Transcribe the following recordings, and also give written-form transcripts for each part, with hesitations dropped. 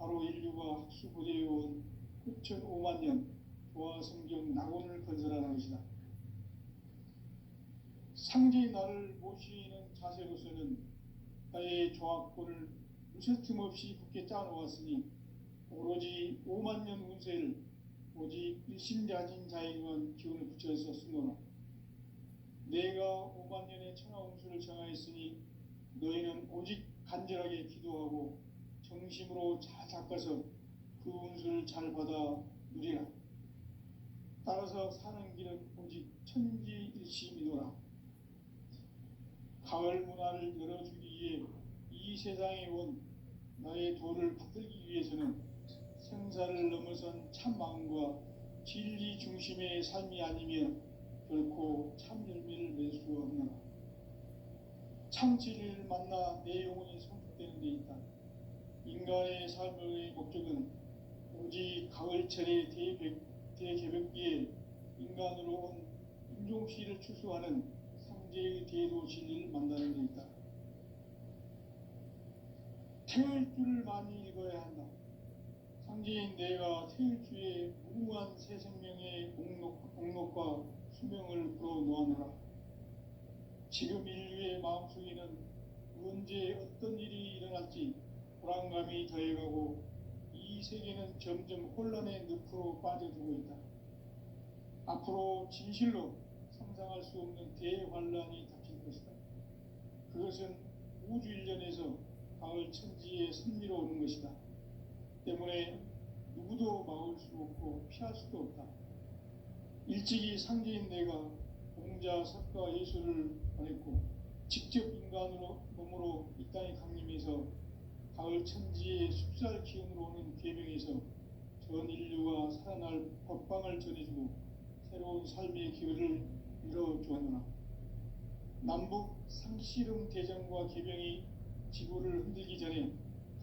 바로 인류가 학수고대해온 9,500만 년 조화성경 낙원을 건설하는 것이다. 상제의 나를 모시는 자세로서는 나의 조합권을 무쇠틈 없이 굳게 짜놓았으니 오로지 5만 년 운세를 오직 일심자진 자에게만 기운을 붙여서 쓰노라. 내가 5만 년의 천하운수를 정하였으니 너희는 오직 간절하게 기도하고 정심으로 잘 닦아서 그 운수를 잘 받아 누리라. 따라서 사는 길은 오직 천지일심이노라. 가을 문화를 열어주기 위해 이 세상에 온 나의 도를 받들기 위해서는 생사를 넘어선 참 마음과 진리 중심의 삶이 아니면 결코 참 열매를 맺을 수 없노라. 참 진리를 만나 내 영혼이 성숙되는 데 있다. 인간의 삶의 목적은 오직 가을철의 대개벽기에 인간으로 온 인종시를 추수하는 상제의 대도 진리를 만나는 데 있다. 태울 줄을 많이 읽어야 한다. 상제인 내가 태울 주의 무궁한 새 생명의 목록과 수명을 풀어놓아노라. 지금 인류의 마음속에는 언제 어떤 일이 일어날지 불안감이 더해가고 이 세계는 점점 혼란의 늪으로 빠져들고 있다. 앞으로 진실로 상상할 수 없는 대환란이 닥칠 것이다. 그것은 우주 일련에서 가을 천지의 섭리로 오는 것이다. 때문에 누구도 막을 수 없고 피할 수도 없다. 일찍이 상제인 내가 공자, 석가, 예수를 보냈고 직접 인간으로 몸으로 이 땅에 강림해서 가을 천지의 숲살 기운으로 오는 계명에서 전 인류가 살아날 법방을 전해주고 새로운 삶의 기회를 열어주었노라. 남북 상씨름 대전과 개병이 지구를 흔들기 전에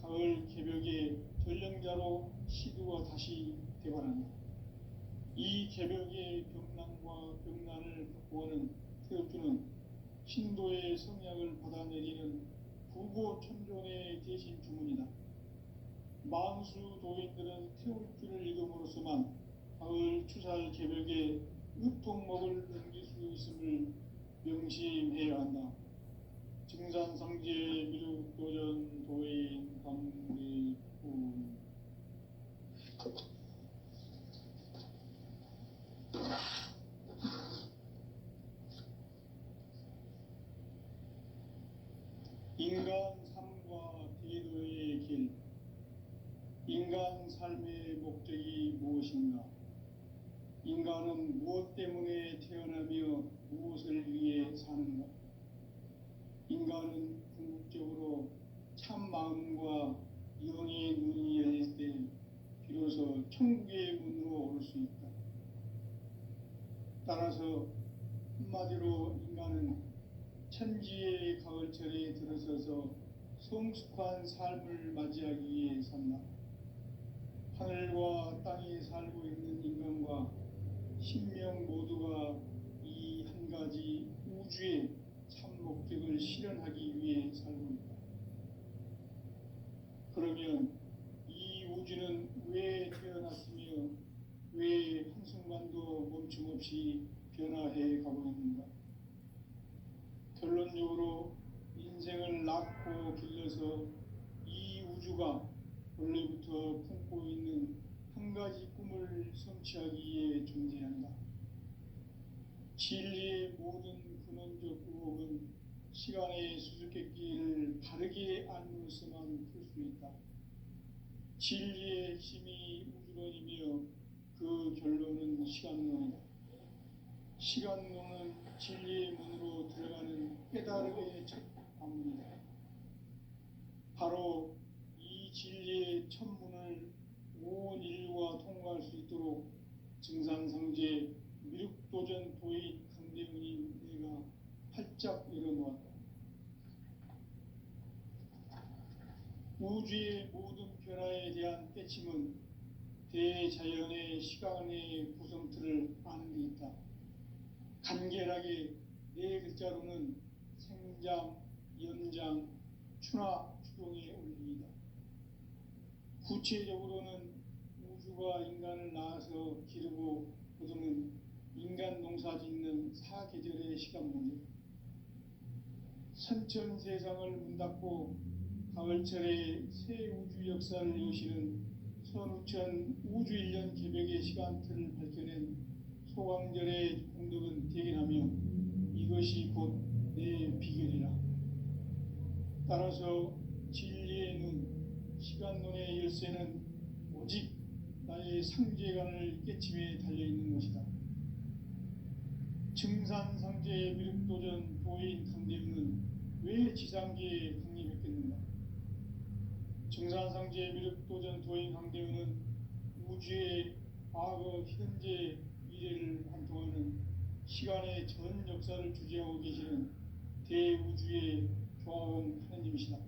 가을 개벽의 전령자로 시두가 다시 되관한다. 이 개벽의 병난과 병난을 극복하는 태엽주는 신도의 성약을 받아내리는 부고천존의 대신 주문이다. 만수 도인들은 태울주를 읽음으로써만 가을 추살 개벽의 으통목을 넘길 수 있음을 명심해야 한다. 증산상제 미륵도전 도인 강리군. 인간 삶과 대도의 길. 인간 삶의 목적이 무엇인가? 인간은 무엇 때문에 태어나며 무엇을 위해 사는가? 인간은 궁극적으로 참 마음과 영의 눈이 열릴 때 비로소 천국의 문으로 오를 수 있다. 따라서 한마디로 인간은 천지의 가을철에 들어서서 성숙한 삶을 맞이하기 위해 산다. 하늘과 땅에 살고 있는 인간과 신명 모두가 이 한 가지 우주의 참 목적을 실현하기 위해 살고 있다. 그러면 이 우주는 왜 태어났으며 왜 한순간도 멈춤없이 변화해 가고 있는가? 결론적으로 인생을 낳고 길러서 이 우주가 원래부터 품고 있는 한 가지 꿈을 성취하기 위해 존재한다. 진리의 모든 근원적 의혹은 시간의 수수께끼를 바르게 알므로서만 풀 수 있다. 진리의 핵심이 우주론이며 그 결론은 시간론이다. 시간론은 진리의 문으로 들어가는 깨달음의 첫 관문이다. 바로 이 진리의 첫 문을 온 인류가 통과할 수 있도록 증산상제 미륵도전 도인 강대문이 내가 활짝 열어놓았다. 우주의 모든 변화에 대한 때침은 대자연의 시간의 구성틀을 아는 데 있다. 간결하게 네 글자로는 생장, 연장, 추나 추동의 원리이다. 구체적으로는 우주가 인간을 낳아서 기르고 거두는 인간 농사 짓는 사계절의 시간 문제, 선천 세상을 문 닫고 가을철에 새 우주 역사를 여시는 선우천 우주 1년 개벽의 시간틀을 밝혀낸 소강절의 공덕은 대견하며 이것이 곧 내 비결이라. 따라서 진리의 눈, 시간론의 열쇠는 오직 나의 상제관을 깨침에 달려있는 것이다. 증산상제의 미륵도전 도인 강대웅은 왜 지상계에 강림했겠는가? 증산상제의 미륵도전 도인 강대웅은 우주의 과거, 현재, 미래를 관통하는 시간의 전 역사를 주재하고 계시는 대우주의 조화원 하느님이시다.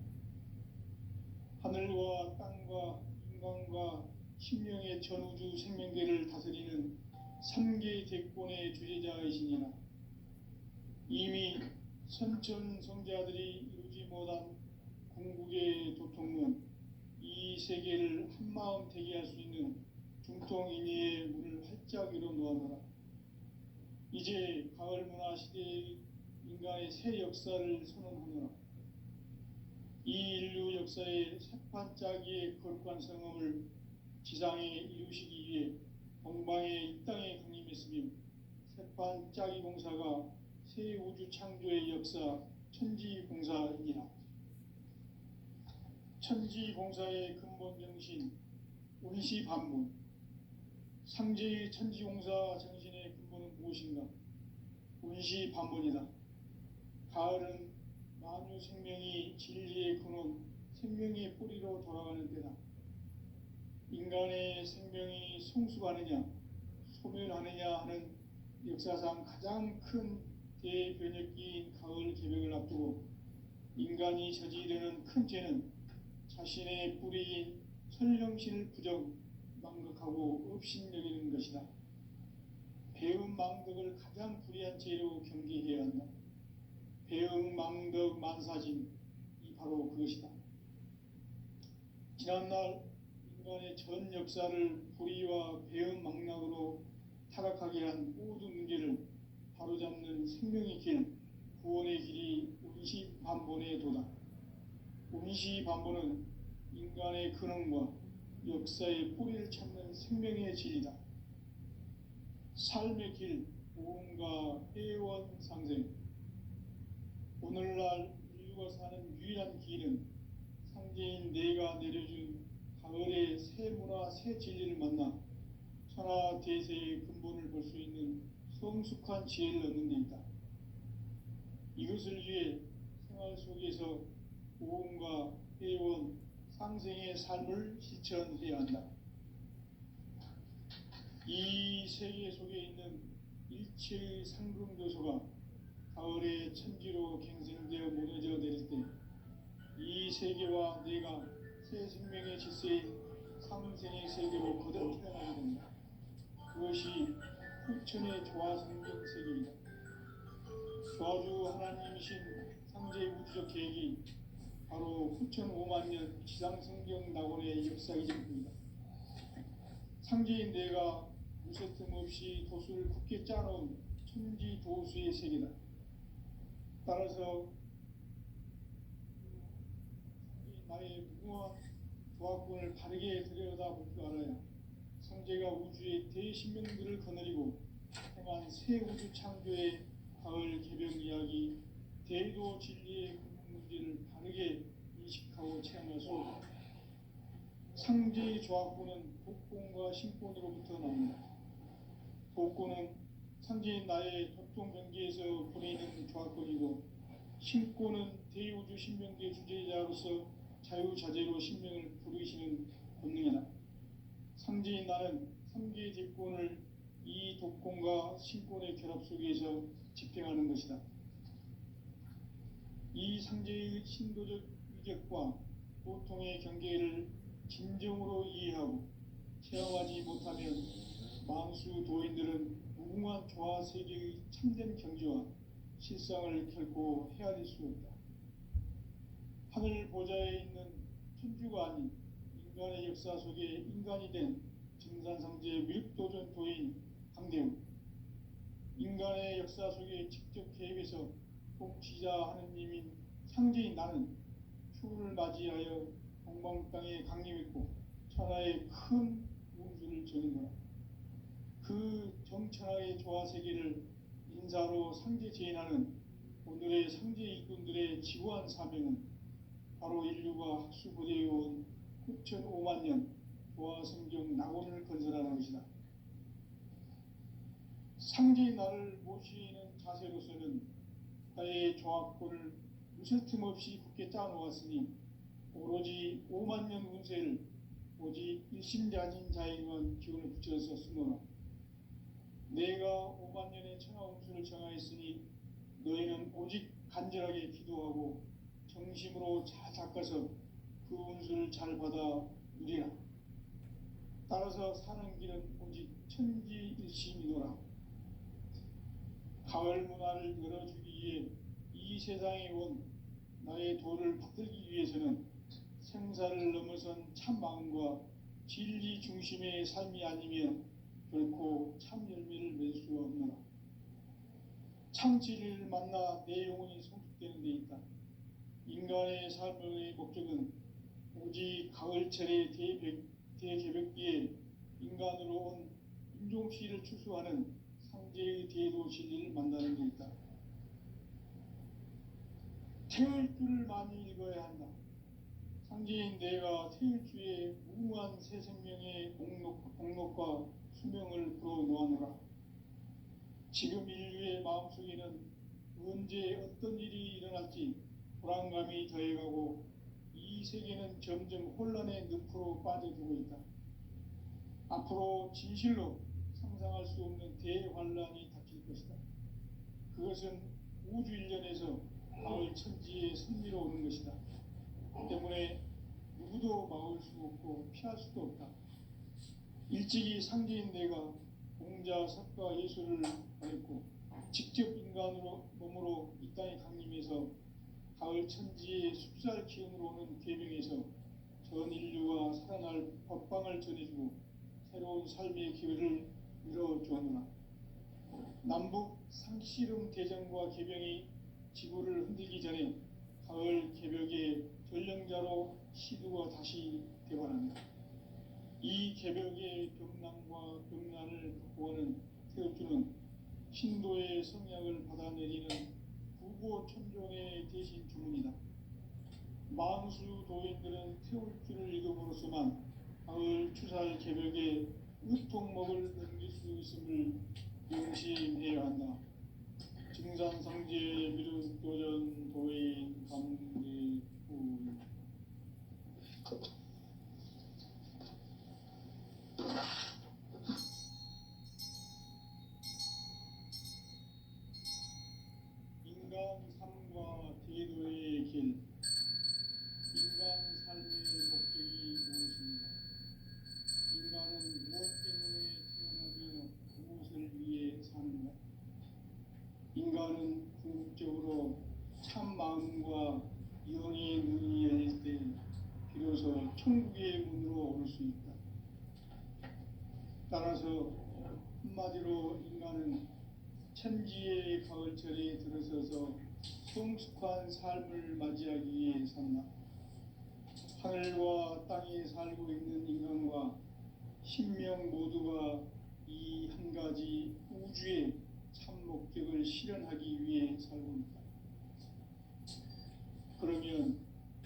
하늘과 땅과 인간과 신명의 전우주 생명계를 다스리는 3개 대권의 주제자이시니라. 이미 선천 성자들이 이루지 못한 궁극의 도통은 이 세계를 한마음 되게 할 수 있는 중통인의의 문을 활짝 열어 놓아노라. 이제 가을 문화 시대의 인간의 새 역사를 선언하노라. 이 인류 역사의 새판짜기의 거룩한 성음을 지상에 이루시기 위해 동방의 이 땅에 강림했으며 새판짜기 공사가 새 우주 창조의 역사 천지공사이니라. 천지공사의 근본 정신 운시반문, 상제의 천지공사 정신의 근본은 무엇인가? 운시반문이다. 가을은 만유 생명이 진리의 근원, 생명의 뿌리로 돌아가는 때다. 인간의 생명이 성숙하느냐, 소멸하느냐 하는 역사상 가장 큰 대변혁기인 가을 개벽을 앞두고 인간이 저지르는 큰 죄는 자신의 뿌리인 설령신을 부정, 망극하고 업신여기는 것이다. 배음 망덕을 가장 불의한 죄로 경계해야 한다. 배음 망덕 만사진, 이 바로 그것이다. 지난날 인간의 전 역사를 불의와 배음 망락으로 타락하게 한 모든 문제를 바로잡는 생명의 길, 구원의 길이 운시반본의 도다. 운시반본은 인간의 근원과 역사의 뿌리를 찾는 생명의 진리다. 삶의 길, 보험과 회원 상생. 오늘날 인류가 사는 유일한 길은 상제인 내가 내려준 가을의 새 문화, 새 진리를 만나 천하 대세의 근본을 볼 수 있는 성숙한 지혜를 얻는 데 있다. 이것을 위해 생활 속에서 보험과 회원, 상생의 삶을 실천해야 한다. 이 세계 속에 있는 일체의 상승교소가 가을의 천지로 갱생되어 무너져 내릴 때 이 세계와 내가 새 생명의 질서인 상생의 세계로 거듭 태어나게 된다. 그것이 후천의 조화성경 세계이다. 조화주 하나님이신 상제의 우주적 계획이 바로 후천 5만 년 지상성경 낙원의 역사이기 때문이다. 상제인 내가 무쇠틈 없이 도수를 굳게 짜놓은 천지 도수의 세계다. 따라서 나의 무궁한 조합권을 바르게 들여다볼 줄 알아야 상제가 우주의 대신명들을 거느리고 행한 새 우주 창조의 가을 개벽 이야기, 대도 진리의 근본 문제를 바르게 인식하고 체험할 수 없다. 상제의 조합권은 복권과 신권으로부터 나옵니다. 복권은 상제인 나의 도통 경계에서 보내는 조합권이고, 신권은 대우주 신명계 주제자로서 자유자재로 신명을 부르시는 본능이다. 상제인 나는 3개의 대권을 이 독권과 신권의 결합 속에서 집행하는 것이다. 이 상제의 신도적 위격과 보통의 경계를 진정으로 이해하고 체험하지 못하면 만수 도인들은 무궁한 조화 세계의 참된 경지와 실상을 결코 헤아릴 수 없다. 하늘 보좌에 있는 천주가 아닌 인간의 역사 속에 인간이 된 증산상제 미륵도전도인 강대웅, 인간의 역사 속에 직접 개입해서 통치자 하느님인 상제인 나는 추후를 맞이하여 동방 땅에 강림했고 천하의 큰 운수를 저는 거라. 그 정천하의 조화세계를 인사로 상제 제인하는 오늘의 상제 일꾼들의 지구한 사명은 바로 인류가 학수고대해온 9,500만 년 조화성경 낙원을 건설하는 것이다. 상제의 나를 모시는 자세로서는 나의 조합권을 무슨 틈 없이 굳게 짜놓았으니 오로지 5만 년 운세를 오직 일심자진 자에게만 기운을 붙여서 쓰노라. 내가 5만 년의 천하 운수를 정하였으니 너희는 오직 간절하게 기도하고 정심으로 잘 닦아서 그 운수를 잘 받아 누리라. 따라서 사는 길은 오직 천지일심이노라. 가을 문화를 열어주기 위해 이 세상에 온 나의 도를 받들기 위해서는 생사를 넘어선 참 마음과 진리 중심의 삶이 아니면 결코 참 열매를 맺을 수 없노라. 참 진리를 만나 내 영혼이 성숙되는 데 있다. 인간의 삶의 목적은 오직 가을철의 대개벽기에 인간으로 온 인종시를 추수하는 상제의 대도 진리를 만나는 데 있다. 태을주를 많이 읽어야 한다. 상제인 내가 태을주의 무궁한 새 생명의 목록과 수명을 불어놓아노라. 지금 인류의 마음속에는 언제 어떤 일이 일어날지 불안감이 더해가고 이 세계는 점점 혼란의 늪으로 빠져들고 있다. 앞으로 진실로 상상할 수 없는 대환란이 닥칠 것이다. 그것은 우주 일련에서 가을 천지의 승리로 오는 것이다. 때문에 누구도 막을 수 없고 피할 수도 없다. 일찍이 상제인 내가 공자, 석가, 예술을 가졌고 직접 인간으로 몸으로 이 땅에 강림해서 가을 천지의 숲살 기운으로 오는 계명에서 전 인류가 살아날 법방을 전해주고 새로운 삶의 기회를 이뤄주었노라. 남북 상씨름 대전과 개병이 지구를 흔들기 전에 가을 개벽의 전령자로 시두가 다시 되관한다. 이 개벽의 병난과 병난을 극복하는 태엽주는 신도의 성약을 받아내리는 부고천종의 대신 주문이다. 만수 도인들은 태울주를 읽음으로써만 가을 추살 개벽의 으통목을 넘길 수 있음을 명심해야 한다. 증산상제 미륵도전 도인 감대구. 인간 삶과 제도의 길. 인간 삶의 목적이 무엇인가? 인간은 무엇 때문에 태어나며 무엇을 위해 사는가? 인간은 궁극적으로 참 마음과 영의 눈이 열릴 때 비로소 천국의 문으로 올 수 있다. 따라서 한마디로 인간은 천지의 가을철에 들어서서 성숙한 삶을 맞이하기 위해 산다. 하늘과 땅에 살고 있는 인간과 신명 모두가 이 한 가지 우주의 참 목적을 실현하기 위해 살고 있다. 그러면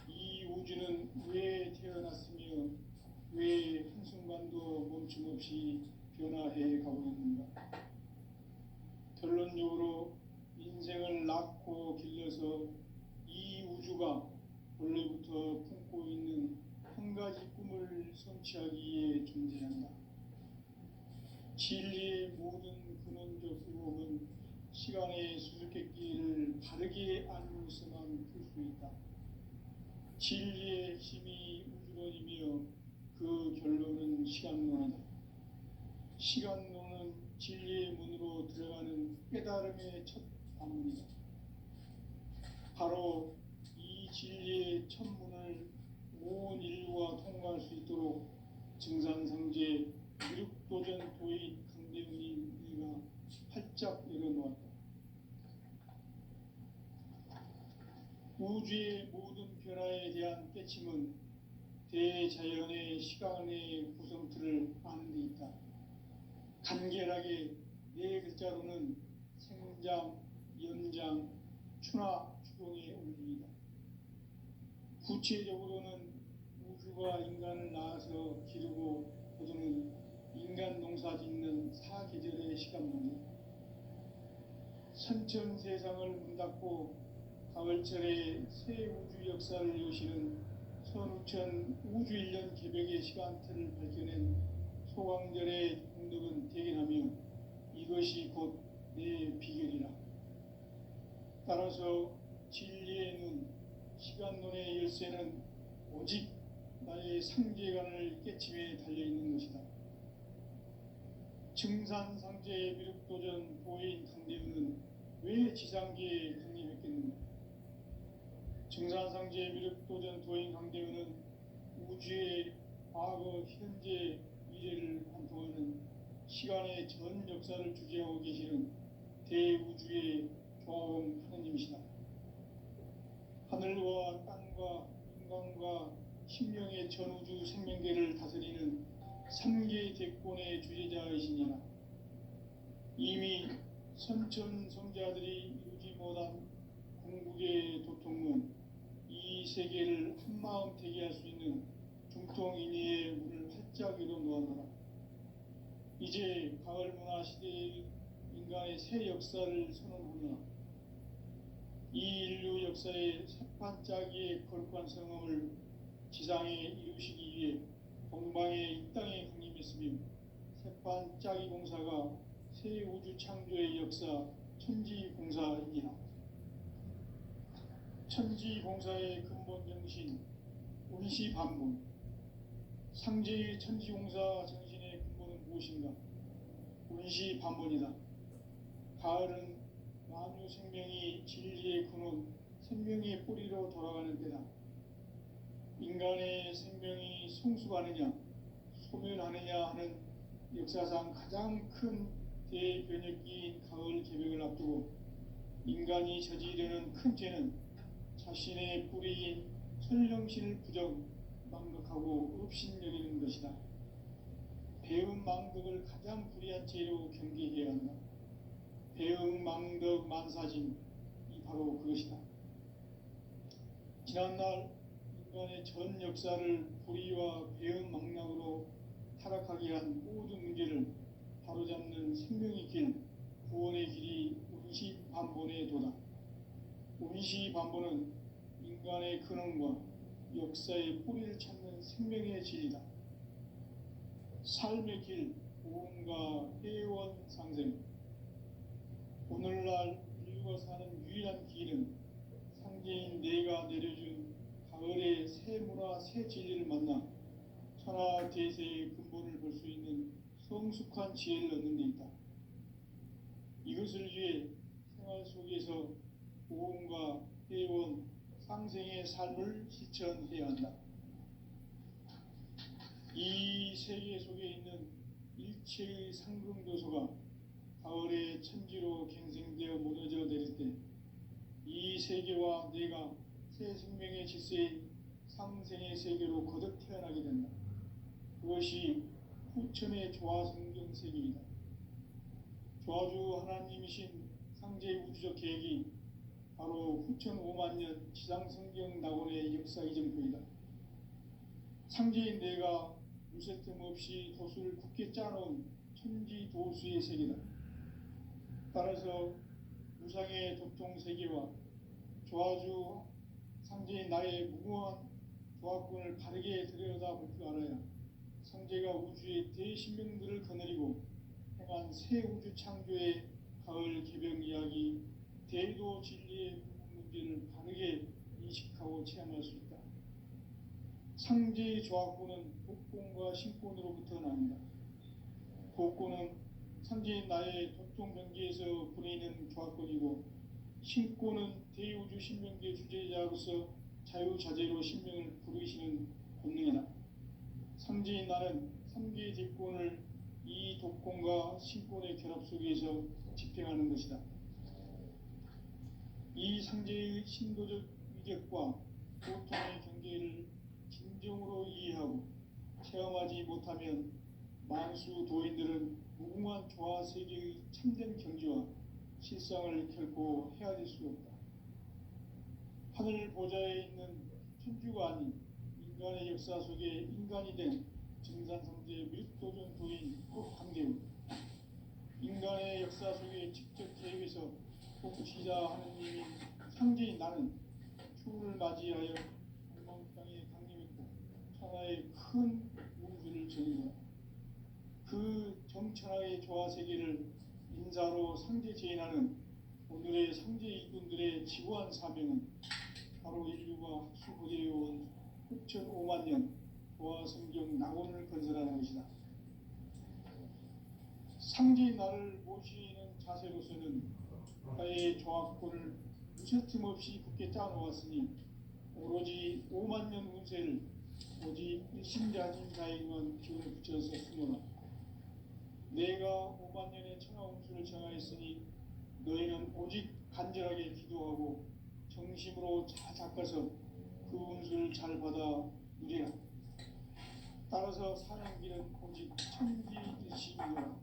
이 우주는 왜 태어났으며 왜 한순간도 멈춤없이 변화해 가고 있는가? 결론적으로 인생을 낳고 길러서 이 우주가 원래부터 품고 있는 한 가지 꿈을 성취하기 위해 존재한다. 진리의 모든 근원적 의혹은 시간의 수수께끼를 바르게 알므로서만 풀 수 있다. 진리의 핵심이 우주론이며 그 결론은 시간론이다. 시간론은 진리의 문으로 들어가는 깨달음의 첫 방문이다. 바로 이 진리의 첫 문을 온 인류가 통과할 수 있도록 이제 미륵도전 도인 강대훈이 내가 활짝 열어놓았다. 우주의 모든 변화에 대한 깨침은 대자연의 시간의 구성틀을 아는 데 있다. 간결하게 네 글자로는 생장, 연장, 추나 추동의 원리이다. 구체적으로는 우주가 인간을 낳아서 기르고 거두는 인간 농사 짓는 사계절의 시간 문제, 선천 세상을 문 닫고 가을철에 새 우주 역사를 여시는 선우천 우주 1년 개벽의 시간틀을 밝혀낸 소강절의 공덕은 대견하며 이것이 곧 내 비결이라. 따라서 진리의 눈, 시간론의 열쇠는 오직 나의 상제관을 깨침에 달려있는 것이다. 증산상제의 미륵도전 도인 강대훈은 왜 지상계에 강림했겠는가? 증산상제의 미륵도전 도인 강대훈은 우주의 과거, 현재, 미래를 관통하는 시간의 전 역사를 주재하고 계시는 대우주의 조화원 하느님이시다. 하늘과 땅과 인간과 신명의 전우주 생명계를 다스리는 3개 대권의 주제자이시니라. 이미 선천성자들이 이루지 못한 궁극의 도통문, 이 세계를 한마음 되게 할 수 있는 중통인의의 문을 활짝 열어놓았노라. 이제 가을 문화 시대의 인간의 새 역사를 선언하노라. 이 인류 역사의 새반짝이의 거룩한 성음을 지상에 이루시기 위해 동방의 이 땅에 강림했으며 새반짝이 공사가 새 우주 창조의 역사 천지공사이니라. 천지공사의 근본 정신 운시반문, 상제의 천지공사 정신의 근본은 무엇인가? 운시반문이다. 가을은 만유 생명이 진리의 근원, 생명의 뿌리로 돌아가는 때다. 인간의 생명이 성숙하느냐, 소멸하느냐 하는 역사상 가장 큰 대변혁기인 가을 개벽을 앞두고 인간이 저지르는 큰 죄는 자신의 뿌리인 천령신을 부정, 망각하고 업신여기는 것이다. 배음 망덕을 가장 불의한 죄로 경계해야 한다. 배음 망덕 만사진이 바로 그것이다. 지난날 인간의 전 역사를 불의와 배음 망락으로 타락하게 한 모든 문제를 바로잡는 생명의 길, 구원의 길이 운시반본의 도다. 운시반본은 인간의 근원과 역사의 뿌리를 찾는 생명의 진리다. 삶의 길, 보험과 회원 상생. 오늘날 인류가 사는 유일한 길은 상제인 내가 내려준 가을의 새 문화, 새 진리를 만나 천하대세의 근본을 볼 수 있는 성숙한 지혜를 얻는 데 있다. 이것을 위해 생활 속에서 보험과 회원, 상생의 삶을 실천해야 한다. 이 세계 속에 있는 일체의 상승조소가 가을의 천지로 갱생되어 무너져 내릴 때 이 세계와 내가 새 생명의 질서인 상생의 세계로 거듭 태어나게 된다. 그것이 후천의 조화성경 세계이다. 조화주 하나님이신 상제의 우주적 계획이 바로 후천 5만년 지상성경 낙원의 역사 이정표이다. 상제인 내가 무쇠 틈 없이 도수를 굳게 짜놓은 천지도수의 세계다. 따라서 무상의 도통세계와 조화주 상제인 나의 무궁한 조합권을 바르게 들여다볼 줄 알아야 상제가 우주의 대신명들을 거느리고 행한 새 우주 창조의 가을 개벽 이야기, 대도 진리의 문제를 바르게 인식하고 체험할 수 있다. 상제의 조합권은 복권과 신권으로부터 나온다. 복권은 상제인 나의 도통 경계에서 부리는 조합권이고, 신권은 대우주 신명계 주제자로서 자유자재로 신명을 부르시는 본능이다. 상제인 나는 3개 대권을 이 독권과 신권의 결합 속에서 집행하는 것이다. 이 상제의 신도적 위력과 고통의 경계를 진정으로 이해하고 체험하지 못하면 만수 도인들은 무궁한 조화 세계의 참된 경지와 실상을 결코 헤아릴 수 없다. 하늘 보좌에 있는 천주가 아닌 인간의 역사 속에 인간이 된 증산성제 밀도전 도인 꼭 한계우, 인간의 역사 속에 직접 개입해서 통치자 하느님인 상제인 나는 추후를 맞이하여 엉망 땅에 강림했고 천하의 큰 운수를 전이노라. 그 정천하의 조화세계를 인자로 상제 제인하는 오늘의 상제 이군들의 지구한 사명은 바로 인류가 학수고대해온 흑천 5만 년 조화성경 낙원을 건설하는 것이다. 상제의 나를 모시는 자세로서는 나의 조합권을 무쇠틈 없이 굳게 짜놓았으니 오로지 5만 년 운세를 오직 일심자진 자에게만 기운을 붙여서 쓰노라. 내가 5만 년의 천하 운수를 정하였으니 너희는 오직 간절하게 기도하고 정심으로 잘 닦아서 그 운수를 잘 받아 누리라. 따라서 사는 길은 오직 천지일심이라.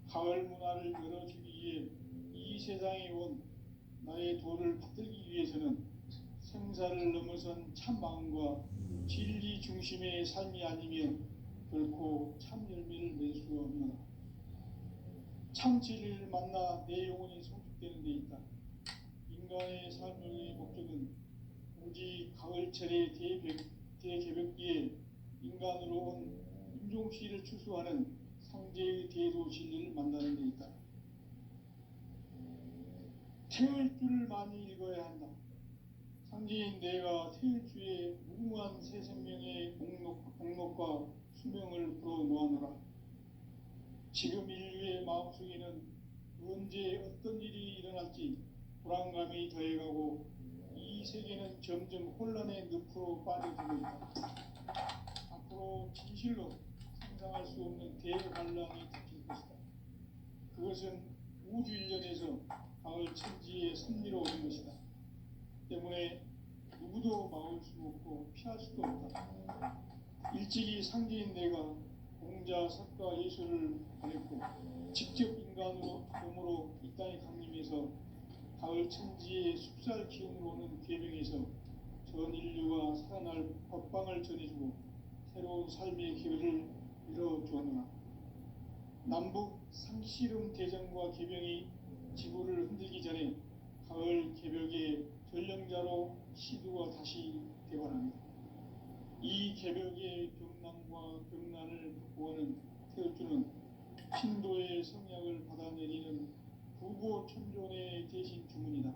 가을 문화를 열어주기 위해 이 세상에 온 나의 도를 받들기 위해서는 생사를 넘어선 참 마음과 진리 중심의 삶이 아니면 결코 참 열매를 맺을 수 없노라. 참 진리를 만나 내 영혼이 성숙되는 데 있다. 인간의 삶의 목적은 오직 가을철의 대개벽기에 인간으로 온 인종시를 추수하는 상제의 대도 진리를 만나는 데 있다. 태을 줄을 많이 읽어야 한다. 상제인 내가 태을 주에 무궁한 새 생명의 목록과 수명을 불어놓아노라. 지금 인류의 마음속에는 언제 어떤 일이 일어날지 불안감이 더해가고 이 세계는 점점 혼란의 늪으로 빠져들고 있다. 앞으로 진실로 상상할 수 없는 대환란이 닥칠 것이다. 그것은 우주 일련에서 가을 천지의 섭리로 오는 것이다. 때문에 누구도 막을 수 없고 피할 수도 없다. 일찍이 상제인 내가 공자, 석가, 예술을 보냈고 직접 인간으로 몸으로 이 땅에 강림해서 가을 천지의 숲살 기운으로 오는 계명에서 전 인류가 살아날 법방을 전해주고 새로운 삶의 기회를 이뤄주었노라. 남북 상씨름 대전과 계병이 지구를 흔들기 전에 가을 개벽의 전령자로 시두가 다시 대관합니다. 이 개벽의 병난과 병난을 극복하는 태울주는 신도의 성약을 받아내리는 부고천존의 대신 주문이다.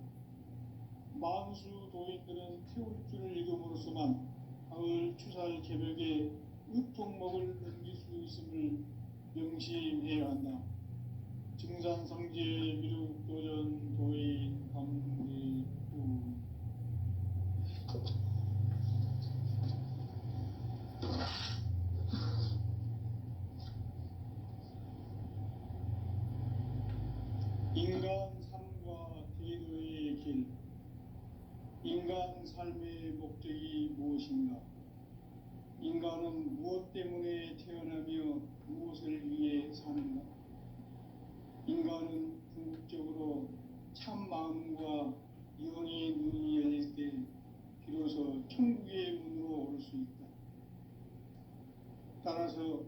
만수 도인들은 태울주를 읽음으로써만 가을 추살 개벽의 의통목을 넘길 수 있음을 명심해야 한다. 증산성제 미륵도전 도인 강대우. 인간 삶과 대도의 길. 인간 삶의 목적이 무엇인가? 인간은 무엇 때문에 태어나며 무엇을 위해 사는가? 인간은 궁극적으로 참 마음과 영의 눈이 열릴 때 비로소 천국의 문으로 오를 수 있다. 따라서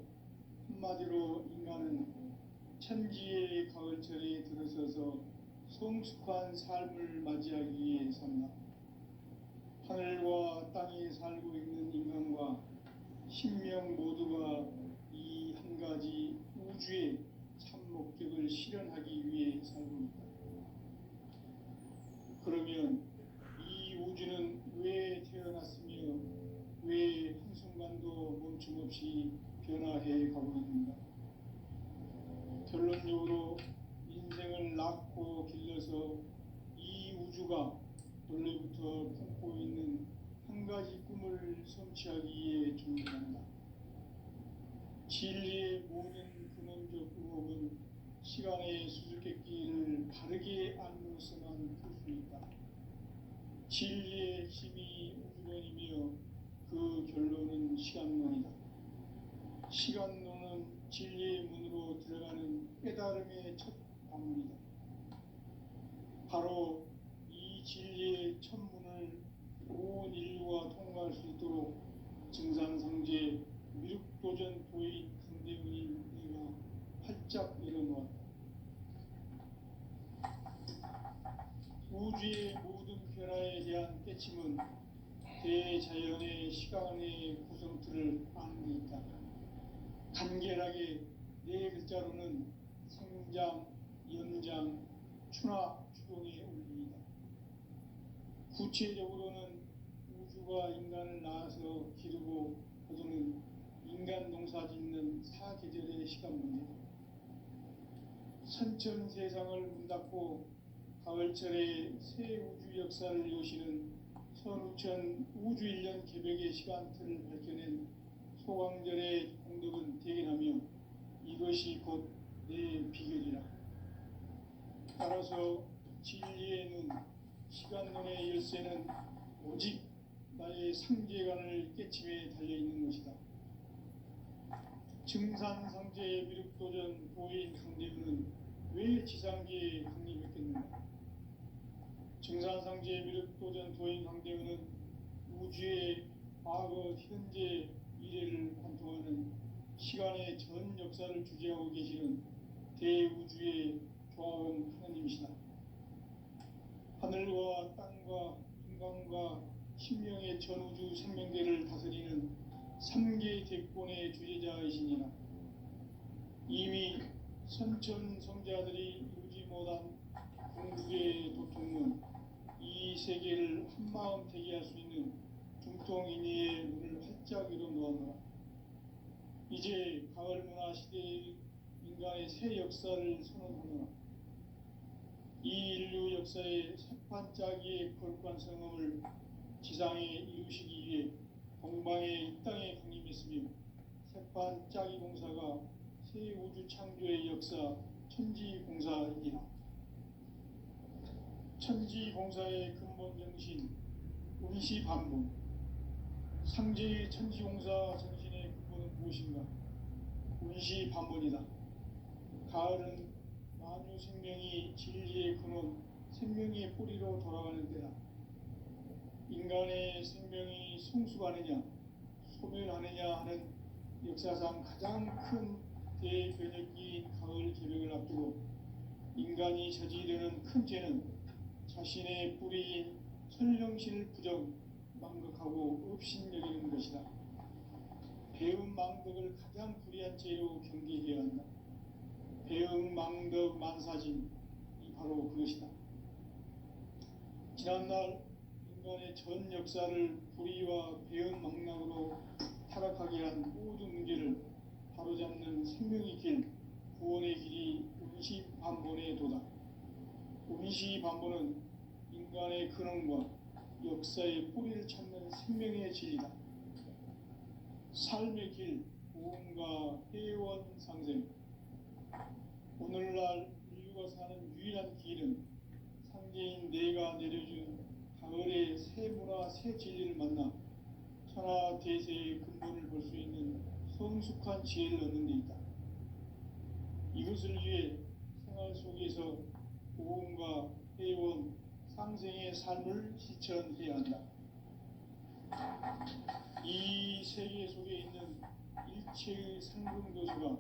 한마디로 인간은 천지의 가을철에 들어서서 성숙한 삶을 맞이하기 위해 산다. 하늘과 땅에 살고 있는 인간과 신명 모두가 이 한 가지 우주의 참 목적을 실현하기 위해 살고 있다. 그러면 이 우주는 왜 태어났으며 왜 한순간도 멈춤없이 변화해 가고 있는가? 결론적으로 인생을 낳고 길러서 이 우주가 원래부터 품고 있는 한 가지 꿈을 성취하기 위해 존재한다. 진리의 모든 근원적 의혹은 시간의 수수께끼를 바르게 알므로서만 풀 수 있다. 진리의 힘이 우주론이며 그 결론은 시간론이다. 시간론은 진리의 문으로 들어가는 깨달음의 첫 방문이다. 바로 이 진리의 첫 문을 온 인류가 통과할 수 있도록 증산상제 미륵도전 도인 강대훈이 내가 활짝 열어놓았다. 우주의 모든 변화에 대한 깨침은 대자연의 시간의 구성틀을 아는 데 있다. 간결하게 네 글자로는 생장, 연장, 추나 추동의 원리이다. 구체적으로는 우주가 인간을 낳아서 기르고 거두는 인간 농사 짓는 사계절의 시간 문제다. 선천 세상을 문 닫고 가을철에 새 우주 역사를 여시는 선우천 우주 1년 개벽의 시간틀을 밝혀낸 소강절의 공덕은 대견하며 이것이 곧 내 비결이라. 따라서 진리의 눈, 시간론의 열쇠는 오직 나의 상제관을 깨침에 달려있는 것이다. 증산상제 미륵도전 도인 강대훈은 왜 지상계에 강림했겠는가? 증산상제 미륵도전 도인 강대훈은 우주의 과거, 현재, 미래를 관통하는 시간의 전 역사를 주재하고 계시는 대우주의 조화원 하나님이시다. 하늘과 땅과 인간과 신명의 전우주 생명계를 다스리는 3계 대권의 주제자이시니라. 이미 선천 성자들이 이루지 못한 궁극의 도통은 이 세계를 한마음 되게 할 수 있는 중통인의의 문을 활짝 열어 놓았노라. 이제 가을 문화 시대의 인간의 새 역사를 선언하노라. 이 인류 역사의 새반짝이의 거룩한 성음을 지상에 이루시기 위해 동방의 이 땅에 강림했으며 새반짝이 공사가 새 우주 창조의 역사 천지공사이라. 천지공사의 근본 정신 운시반본. 상제의 천지공사 정신의 근본은 무엇인가? 운시반본이다. 가을은 만유 생명이 진리의 근원, 생명의 뿌리로 돌아가는 때다. 인간의 생명이 성숙하느냐, 소멸하느냐 하는 역사상 가장 큰 대변혁기인 가을 개벽을 앞두고 인간이 저지르는 큰 죄는 자신의 뿌리인 천령신을 부정, 망각하고 업신여기는 것이다. 배움 망덕을 가장 불의한 죄로 경계해야 한다. 배움 망덕 만사진이 바로 그것이다. 지난날 인간의 전 역사를 불의와 배움 망락으로 타락하게 한 모든 문제를 바로잡는 생명의 길, 구원의 길이 운시반본의 도다. 운시반본은 인간의 근원과 역사의 뿌리를 찾는 생명의 진리다. 삶의 길, 구원과 회원 상생. 오늘날 인류가 사는 유일한 길은 상제인 내가 내려준 가을의 새 문화, 새 진리를 만나 천하 대세의 근본을 볼 수 있는 성숙한 지혜를 얻는 데 있다. 이것을 위해 생활 속에서 구원과 회원, 상생의 삶을 실천해야 한다. 이 세계 속에 있는 일체의 상금도수가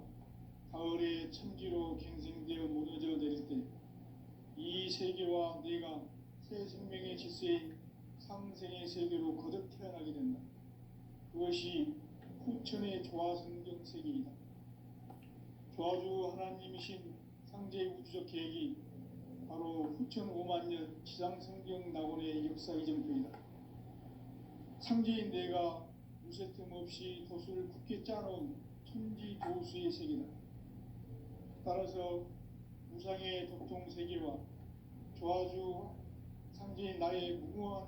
가을의 천지로 갱생되어 무너져 내릴 때 이 세계와 내가 새 생명의 질서의 상생의 세계로 거듭 태어나게 된다. 그것이 후천의 조화성경 세계이다. 조화주 하나님이신 상제의 우주적 계획이 바로 후천 5만 년 지상성경 낙원의 역사 이정표이다. 상제인 내가 무쇠 틈 없이 도수를 굳게 짜놓은 천지 도수의 세계다. 따라서 무상의 도통 세계와 조화주 상제인 나의 무궁한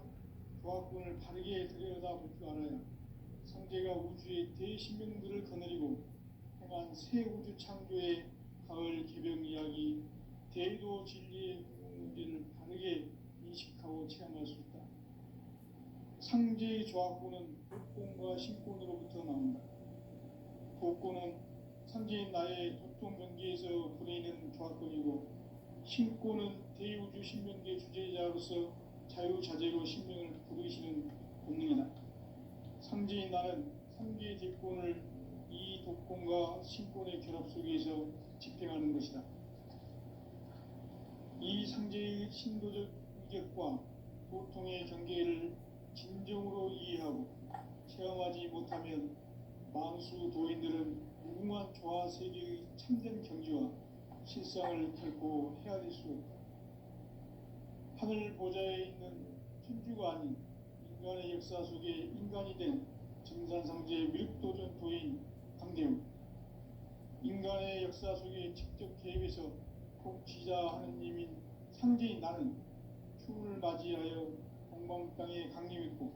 조화권을 바르게 들여다볼 줄 알아야 상제가 우주의 대신명들을 거느리고 통한 새 우주 창조의 가을 개벽 이야기, 대도 진리의 문제를 바르게 인식하고 체험할 수 있다. 상제의 조합구는 복권과 신권으로부터 나온다. 복권은 상제인 나의 도통 경계에서 보내는 조합권이고, 신권은 대우주 신명계 주제자로서 자유자재로 신명을 부르시는 본능이다. 상제인 나는 상계의 대권을 이 독권과 신권의 결합 속에서 집행하는 것이다. 이 상제의 신도적 위격과 도통의 경계를 진정으로 이해하고 체험하지 못하면 만수 도인들은 무궁한 조화 세계의 참된 경지와 실상을 결코 헤아릴 수 없다. 하늘 보좌에 있는 천주가 아닌 인간의 역사 속에 인간이 된 증산상제 밀도전 도인 강대웅, 인간의 역사 속에 직접 개입해서 통치자 하느님인 상제인 나는 추운을 맞이하여 동방 땅에 강림했고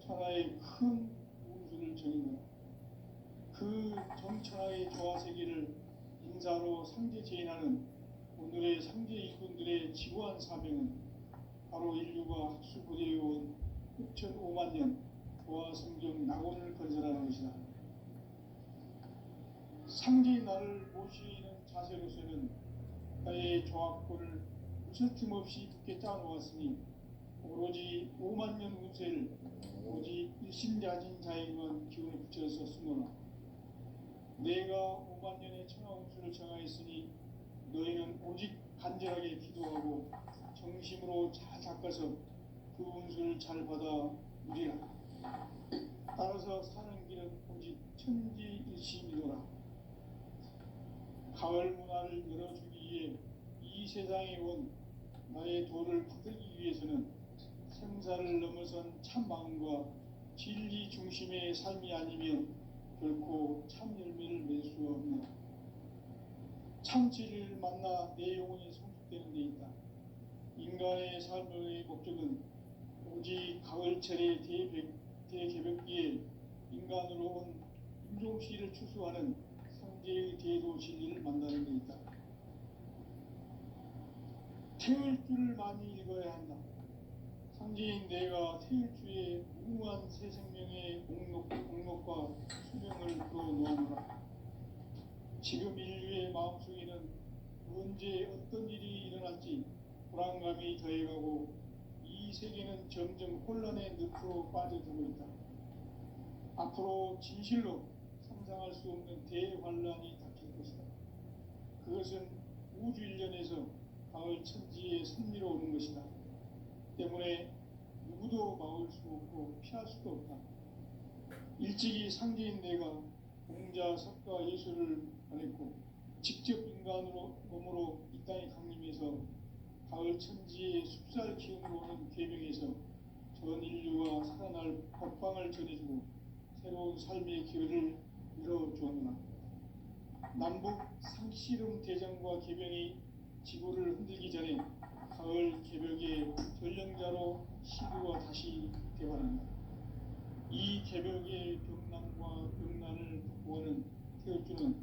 천하의 큰 운수를 전했노라. 그 정천하의 조화 세계를 인사로 상제 제인하는 오늘의 상제 일꾼들의 지구한 사명은 바로 인류가 학수고대에 온 6,5만 년 보아 성경 낙원을 건설하는 것이다. 상제인 나를 모시는 자세로서는 나의 조합권을 무설팀 없이 굳게 짜놓았으니 오로지 5만 년 운세를 오직 일심야진 자에게만 기운을 붙여서 쓰노라. 내가 5만 년의 천하 운수를 정하였으니 너희는 오직 간절하게 기도하고 정심으로 잘 닦아서 그 운수를 잘 받아 누리라. 따라서 사는 길은 오직 천지일심이더라. 가을 문화를 열어주기 위해 이 세상에 온 나의 도를 붙들기 위해서는 생사를 넘어선 참 마음과 진리 중심의 삶이 아니면 결코 참 열매를 맺을 수 없노라. 참 진리를 만나 내 영혼이 성숙되는 데 있다. 인간의 삶의 목적은 오직 가을철의 대개벽기에 인간으로 온 인종씨를 추수하는 상제의 대도 진리를 만나는 데 있다. 태울 줄을 많이 읽어야 한다. 상제인 내가 태울 주에 무궁한 새 생명의 공력과 수명을 불어놓아노라. 지금 인류의 마음속에는 언제 어떤 일이 일어날지 불안감이 더해가고 이 세계는 점점 혼란의 늪으로 빠져들고 있다. 앞으로 진실로 상상할 수 없는 대환란이 닥칠 것이다. 그것은 우주 일련에서 가을 천지에 선미로 오는 것이다. 때문에 누구도 막을 수 없고 피할 수도 없다. 일찍이 상제인 내가 공자, 석가, 예수를 보냈고 직접 인간으로 몸으로 이 땅에 강림해서 가을 천지의 숲살 기운으로 오는 계명에서 전 인류가 살아날 법방을 전해주고 새로운 삶의 기회를 열어주었노라. 남북 상씨름 대전과 개병이 지구를 흔들기 전에 가을 개벽의 전령자로 시구가 다시 개발한다. 이 개벽의 벽난과 벽난을 극복하는 태울주는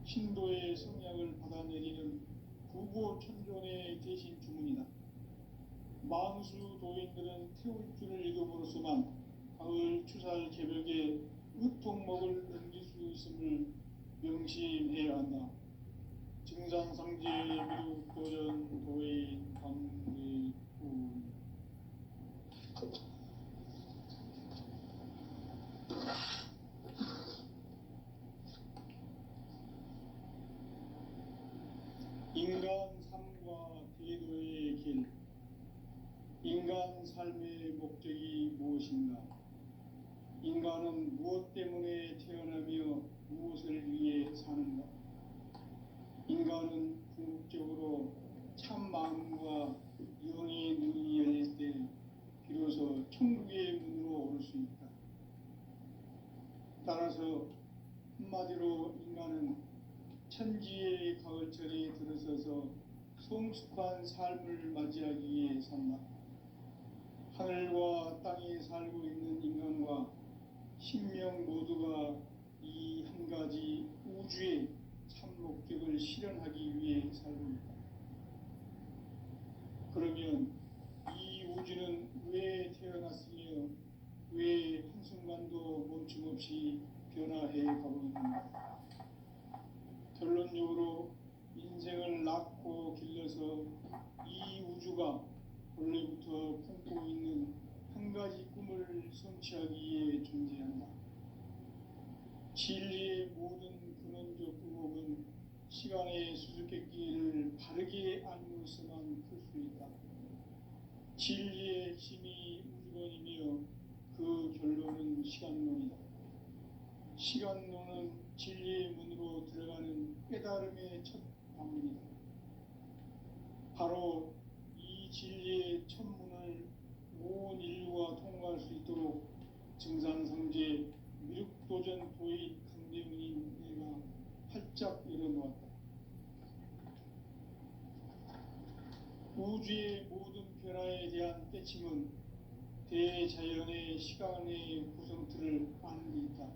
신도의 성약을 받아내리는 구고천존의 대신 주문이다. 만수 도인들은 태울주를 읽음으로써만 가을 추살 개벽에 으통목을 넘길 수 있음을 명심해야 한다. 증산상제 미륵 도전 도인 강대훈. 인간 삶과 대도의 길. 인간 삶의 목적이 무엇인가? 인간은 무엇 때문에 태어나며 무엇을 위해 사는가? 인간은 궁극적으로 참 마음과 영의 눈이 열릴 때 비로소 천국의 문으로 올 수 있다. 따라서 한마디로 인간은 천지의 가을철에 들어서서 성숙한 삶을 맞이하기 위해 산다. 하늘과 땅에 살고 있는 인간과 신명 모두가 이 한 가지 우주의 참 목적을 실현하기 위해 살고 있다. 그러면 이 우주는 왜 태어났으며 왜 한순간도 멈춤 없이 변화해 가고 있는가? 결론적으로 인생을 낳고 길러서 이 우주가 원래부터 품고 있는 한 가지 꿈을 성취하기 위해 존재한다. 진리의 모든 근원적 의목은 시간의 수수께끼를 바르게 알므로서만 풀 수 있다. 진리의 힘이 우주론이며 그 결론은 시간론이다. 시간론은 진리의 문으로 들어가는 깨달음의 첫 방문이다. 바로 이 진리의 첫 문을 온 인류가 통과할 수 있도록 증산성제 미륵도전 도인 강대웅인 내가 활짝 열어놓았다. 우주의 모든 변화에 대한 깨침은 대자연의 시간의 구성틀을 아는 데 있다.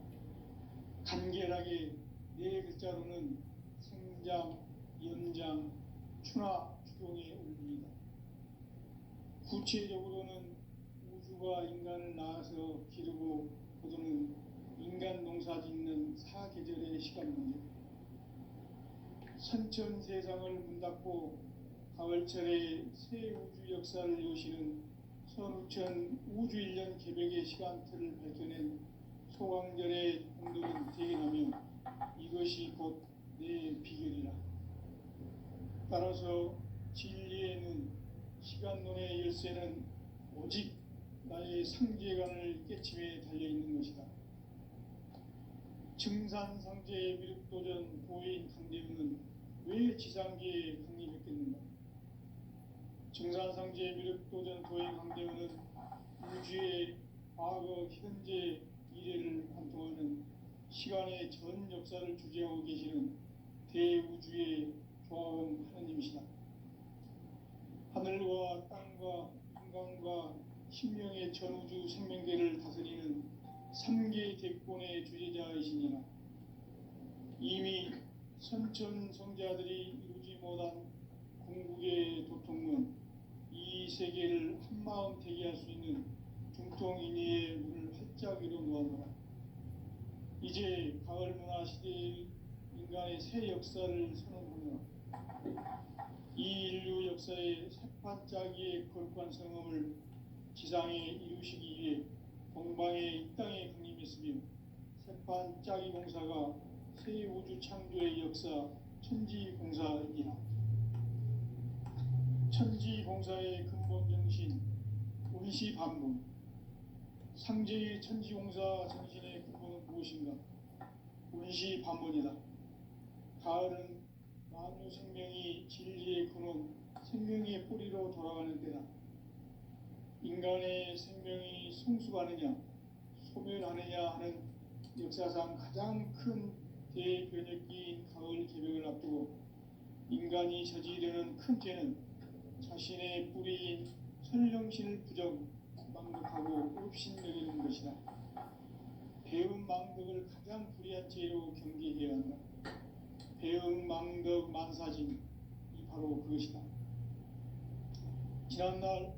간결하게 네 글자로는 생장, 연장, 추나 추동의 원리이다. 구체적으로는 우주가 인간을 낳아서 기르고 거두는 인간 농사 짓는 사계절의 시간 문제, 선천 세상을 문 닫고 가을철에 새 우주 역사를 여시는 선우천 우주일년 개벽의 시간틀을 밝혀낸 소강절의 공덕은 대견하며 이것이 곧 내 비결이라. 따라서 진리에는 시간론의 열쇠는 오직 나의 상제관을 깨침에 달려있는 것이다. 증산상제의 미륵도전 도인 강대웅은 왜 지상계에 강림했겠는가? 증산상제의 미륵도전 도인 강대웅은 우주의 과거, 현재, 미래를 관통하는 시간의 전 역사를 주재하고 계시는 대우주의 조화원 하나님이시다. 하늘과 땅과 인간과 신명의 전우주 생명계를 다스리는 3개 대권의 주제자이시니라. 이미 선천성자들이 이루지 못한 궁극의 도통은 이 세계를 한마음 되게 할 수 있는 중통인의의 문을 활짝 열어놓았노라. 이제 가을 문화 시대의 인간의 새 역사를 선언하노라. 이 인류 역사의 새반짝이의 거룩한 성음을 지상에 이루시기 위해 동방에 이 땅에 강림했으며 새반짝이 공사가 새 우주 창조의 역사 천지공사이니라. 천지공사의 근본 정신 운시반문, 상제의 천지공사 정신의 근본은 무엇인가? 운시반문이다. 가을은 만유 생명이 진리의 근원, 생명의 뿌리로 돌아가는 때다. 인간의 생명이 성숙하느냐, 소멸하느냐 하는 역사상 가장 큰 대변혁기인 가을 개벽을 앞두고 인간이 저지르는 큰 죄는 자신의 뿌리인 선령신을 부정, 망덕하고 업신여기는 것이다. 배움 망덕을 가장 불의한 죄로 경계해야 한다. 배움 망덕 만사짐이 바로 그것이다. 지난날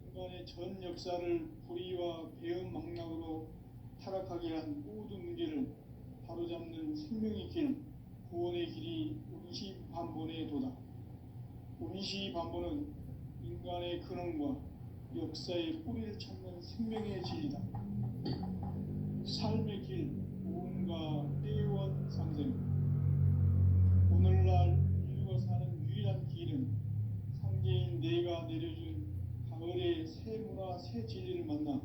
인간의 전 역사를 불의와 배움 망락으로 타락하게 한 모든 문제를 바로잡는 생명의 길, 구원의 길이 운시반본의 도다. 운시반본은 인간의 근원과 역사의 뿌리를 찾는 생명의 진리다. 삶의 길, 무언가 회원 상생. 오늘날 인류가 사는 유일한 길은 상제인 내가 내려준 가을의 새 문화, 새 진리를 만나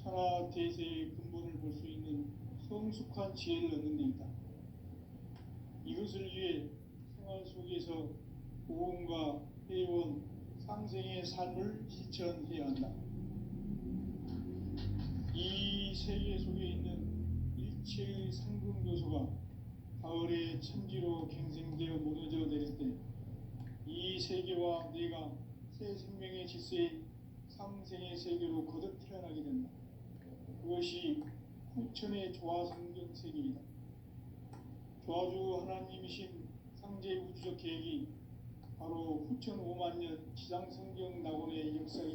천하 대세의 근본을 볼 수 있는 성숙한 지혜를 얻는 데 있다. 이것을 위해 생활 속에서 보험과 회원, 상생의 삶을 실천해야 한다. 이 세계 속에 있는 일체의 상금 요소가 가을의 천지로 갱생되어 무너져 내릴 때 이 세계와 내가 새 생명의 질서인 상생의 세계로 거듭 태어나게 된다. 그것이 후천의 조화성경 세계이다. 도와주 하나님이신 상제 우주적 계획이 바로 후천 5만 년 지상 성경 낙원의 역사이죠.